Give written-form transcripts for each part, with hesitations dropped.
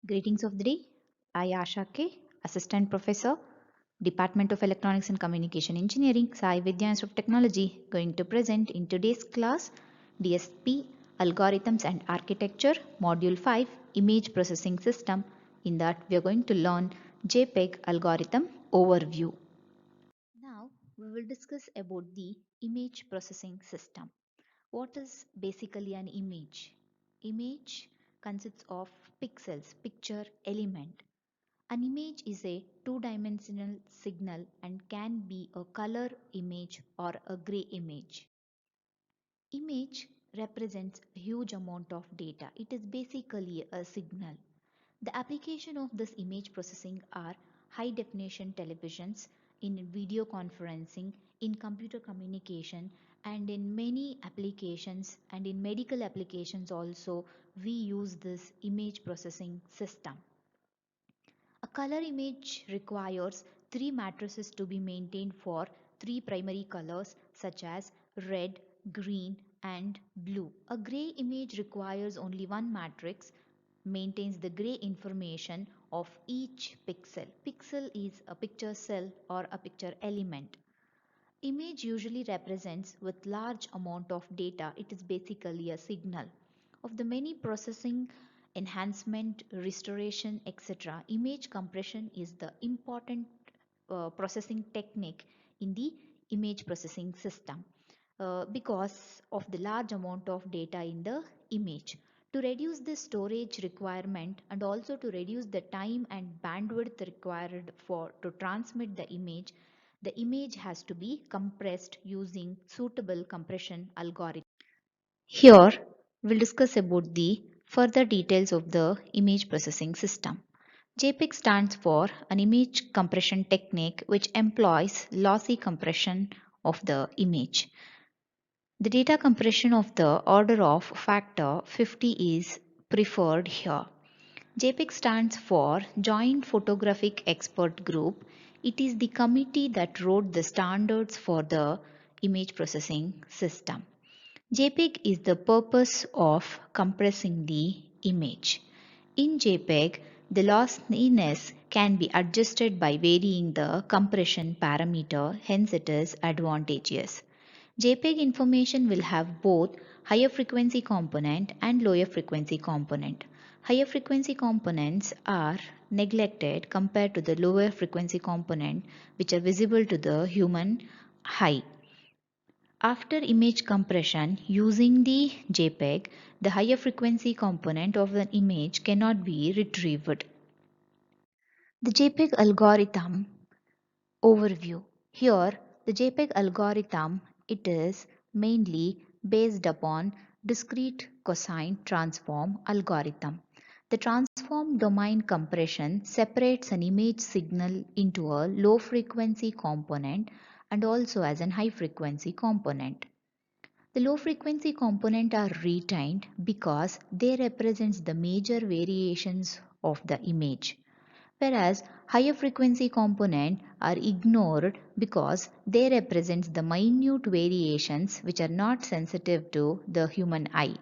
Greetings of the day. I Asha K, Assistant Professor, Department of Electronics and Communication Engineering, Sai Vidya Institute of Technology, going to present in today's class DSP Algorithms and Architecture, Module 5, Image Processing System. In that, we are going to learn JPEG algorithm overview. Now, we will discuss about the image processing system. What is basically an image? Image consists of pixels, picture element. An image is a two-dimensional signal and can be a color image or a gray image. Image represents a huge amount of data. It is basically a signal. The application of this image processing are high definition televisions, in video conferencing, in computer communication, and in many applications and in medical applications also we use this image processing system. A color image requires three matrices to be maintained for three primary colors such as red, green, and blue. A gray image requires only one matrix, maintains the gray information of each pixel. Pixel is a picture cell or a picture element. Image usually represents with large amount of data. It is basically a signal. Of the many processing, enhancement, restoration, etc., image compression is the important processing technique in the image processing system because of the large amount of data in the image. To reduce the storage requirement and also to reduce the time and bandwidth required for to transmit the image has to be compressed using suitable compression algorithm. Here we'll discuss about the further details of the image processing system. JPEG stands for an image compression technique which employs lossy compression of the image. The data compression of the order of factor 50 is preferred here. JPEG stands for Joint Photographic Expert Group. It is the committee that wrote the standards for the image processing system. JPEG is the purpose of compressing the image. In JPEG, the lossiness can be adjusted by varying the compression parameter, hence it is advantageous. JPEG information will have both higher frequency component and lower frequency component. Higher frequency components are neglected compared to the lower frequency component which are visible to the human eye. After image compression using the JPEG, the higher frequency component of the image cannot be retrieved. The JPEG algorithm overview. Here, the JPEG algorithm, it is mainly based upon discrete cosine transform algorithm. The transform domain compression separates an image signal into a low frequency component and also as an high frequency component. The low frequency component are retained because they represents the major variations of the image, whereas higher frequency component are ignored because they represents the minute variations which are not sensitive to the human eye.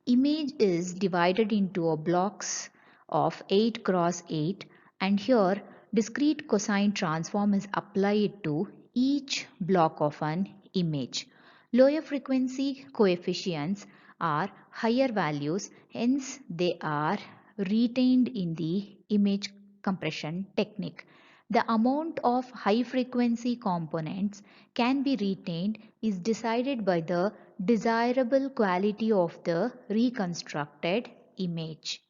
Image is divided into a blocks of 8 cross 8 and here discrete cosine transform is applied to each block of an image. Lower frequency coefficients are higher values, hence they are retained in the image compression technique. The amount of high frequency components can be retained is decided by the desirable quality of the reconstructed image.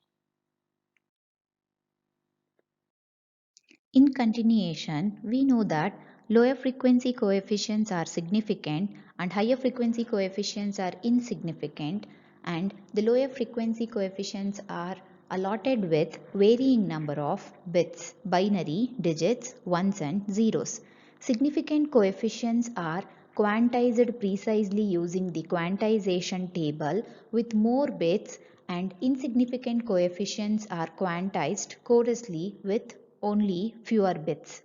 In continuation, we know that lower frequency coefficients are significant and higher frequency coefficients are insignificant, and the lower frequency coefficients are allotted with varying number of bits, binary digits, ones and zeros. Significant coefficients are quantized precisely using the quantization table with more bits, and insignificant coefficients are quantized coarsely with only fewer bits.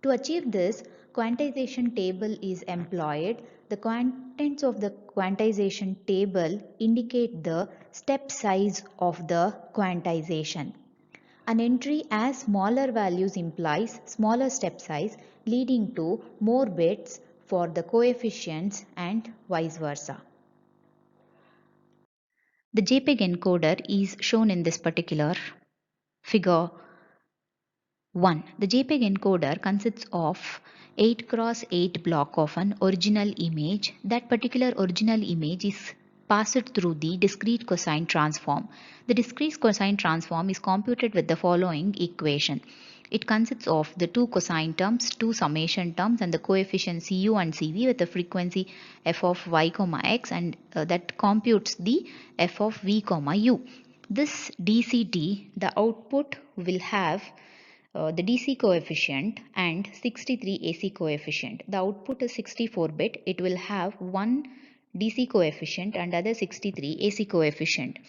To achieve this, quantization table is employed. The contents of the quantization table indicate the step size of the quantization. An entry as smaller values implies smaller step size, leading to more bits for the coefficients and vice versa. The JPEG encoder is shown in this particular figure 1. The JPEG encoder consists of 8 cross 8 block of an original image. That particular original image is passed through the discrete cosine transform. The discrete cosine transform is computed with the following equation. It consists of the two cosine terms, two summation terms, and the coefficients Cu and Cv with the frequency f of y comma x, and that computes the f of v comma u. This DCT, the output will have the DC coefficient and 63 AC coefficient. The output is 64 bit. It will have one DC coefficient and other 63 AC coefficient.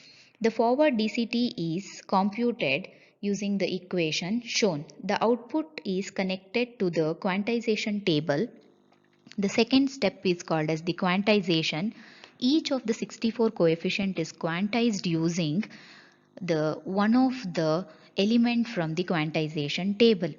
The forward DCT is computed using the equation shown. The output is connected to the quantization table. The second step is called as the quantization. Each of the 64 coefficient is quantized using the one of the element from the quantization table.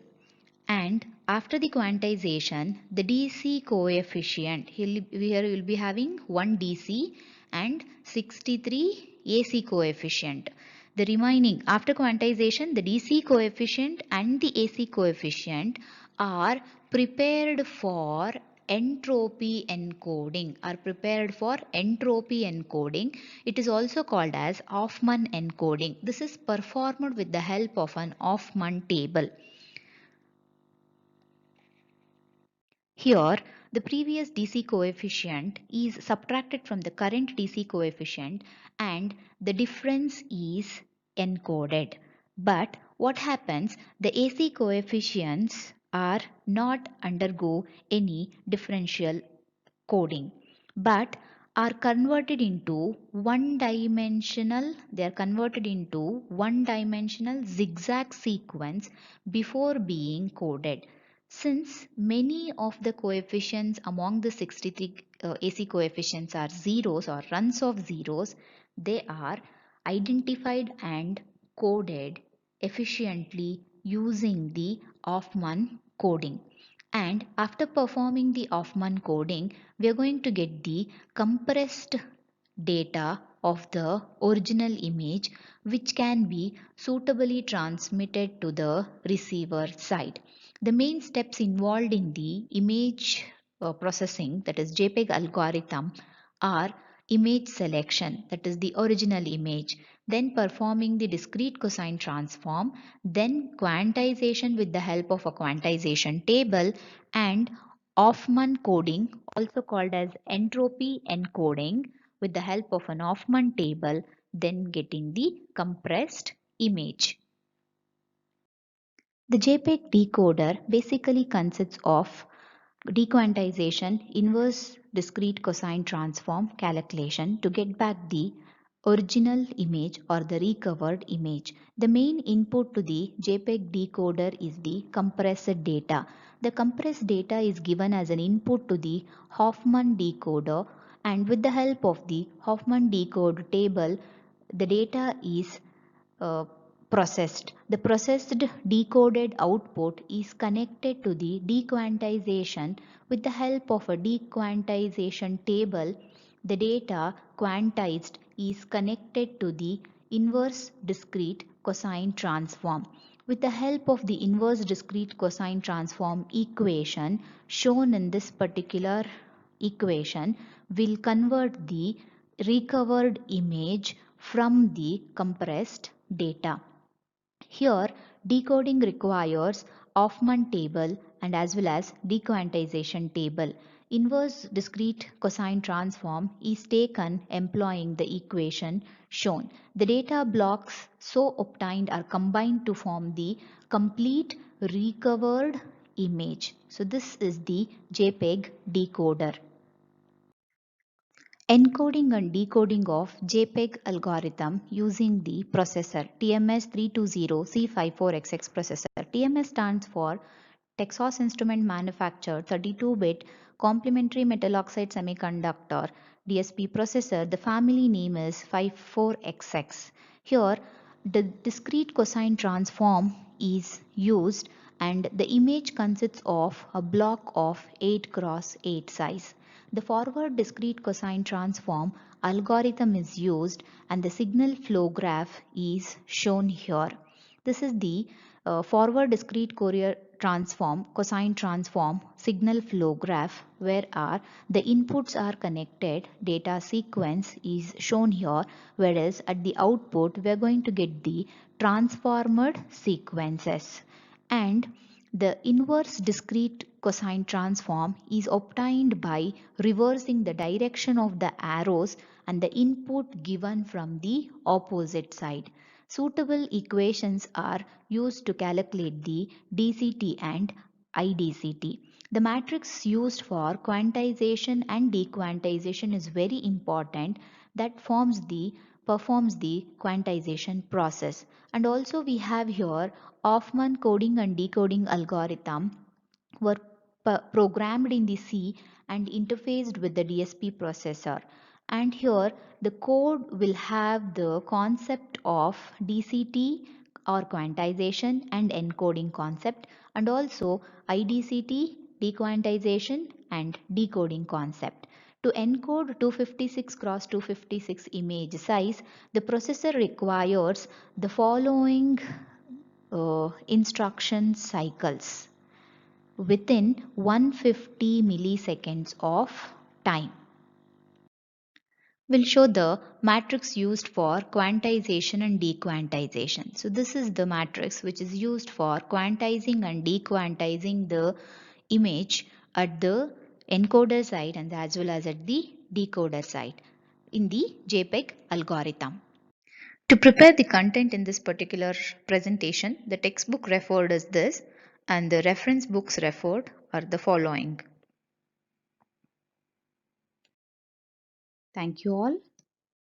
And after the quantization, the DC coefficient, here we will be having 1 DC and 63 AC coefficient. The remaining, after quantization, the DC coefficient and the AC coefficient are prepared for entropy encoding, It is also called as Hoffman encoding. This is performed with the help of an Hoffman table. Here, the previous DC coefficient is subtracted from the current DC coefficient and the difference is encoded. But what happens? The AC coefficients are not undergo any differential coding but are converted into one dimensional zigzag sequence before being coded. Since many of the coefficients among the 63 AC coefficients are zeros or runs of zeros, they are identified and coded efficiently using the Hoffman coding. And after performing the Hoffman coding, we are going to get the compressed data of the original image, which can be suitably transmitted to the receiver side. The main steps involved in the image processing, that is JPEG algorithm, are image selection, that is the original image, then performing the discrete cosine transform, then quantization with the help of a quantization table, and Hoffman coding, also called as entropy encoding, with the help of an Hoffman table, then getting the compressed image. The JPEG decoder basically consists of dequantization, inverse discrete cosine transform calculation to get back the original image or the recovered image. The main input to the JPEG decoder is the compressed data. The compressed data is given as an input to the Hoffman decoder, and with the help of the Hoffman decode table, the data is uh, processed. The processed decoded output is connected to the dequantization with the help of a dequantization table. The data quantized is connected to the inverse discrete cosine transform. With the help of the inverse discrete cosine transform equation shown in this particular equation, will convert the recovered image from the compressed data. Here, decoding requires Hoffman table and as well as dequantization table. Inverse discrete cosine transform is taken employing the equation shown. The data blocks so obtained are combined to form the complete recovered image. So this is the JPEG decoder. Encoding and decoding of JPEG algorithm using the processor TMS320C54XX processor. TMS stands for Texas Instrument Manufactured 32-bit complementary metal oxide semiconductor DSP processor. The family name is 54XX. Here the discrete cosine transform is used, and the image consists of a block of 8 cross 8 size. The forward discrete cosine transform algorithm is used, and the signal flow graph is shown here. This is the forward discrete Fourier transform, cosine transform signal flow graph, where the inputs are connected, data sequence is shown here, whereas at the output we are going to get the transformed sequences. And the inverse discrete cosine transform is obtained by reversing the direction of the arrows and the input given from the opposite side. Suitable equations are used to calculate the DCT and IDCT. The matrix used for quantization and dequantization is very important, that performs the quantization process. And also we have here Hoffman coding and decoding algorithm were programmed in the C and interfaced with the DSP processor. And here the code will have the concept of DCT or quantization and encoding concept, and also IDCT dequantization and decoding concept. To encode 256 cross 256 image size, the processor requires the following instruction cycles within 150 milliseconds of time. We'll show the matrix used for quantization and dequantization. So this is the matrix which is used for quantizing and dequantizing the image at the encoder side and as well as at the decoder side in the JPEG algorithm. To prepare the content in this particular presentation, the textbook referred is this, and the reference books referred are the following. Thank you all.